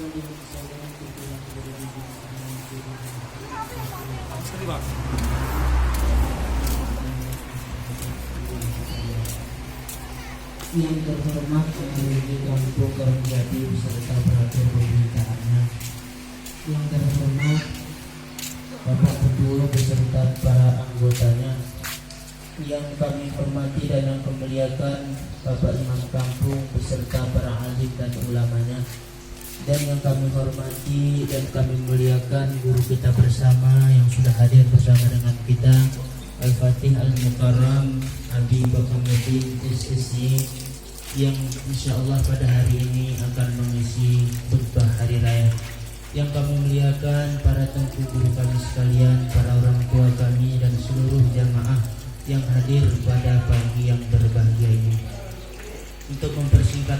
Yang terhormat memiliki kampung Kertajati beserta peraturan pemerintahnya. Yang terhormat Bapak Ketua beserta para anggotanya. Yang kami hormati dan yang kemuliakan Bapak Imam Kampung beserta para alim dan ulamanya. Dan yang kami hormati dan kami muliakan guru kita bersama yang sudah hadir bersama dengan kita, Al-Fatih Al-Mukarram Abi Bakamuddin SSY, yang insya Allah pada hari ini akan mengisi khutbah hari raya. Yang kami muliakan para tengku guru kami sekalian, para orang tua kami dan seluruh jamaah yang hadir pada pagi yang berbahagia ini. Untuk mempersingkat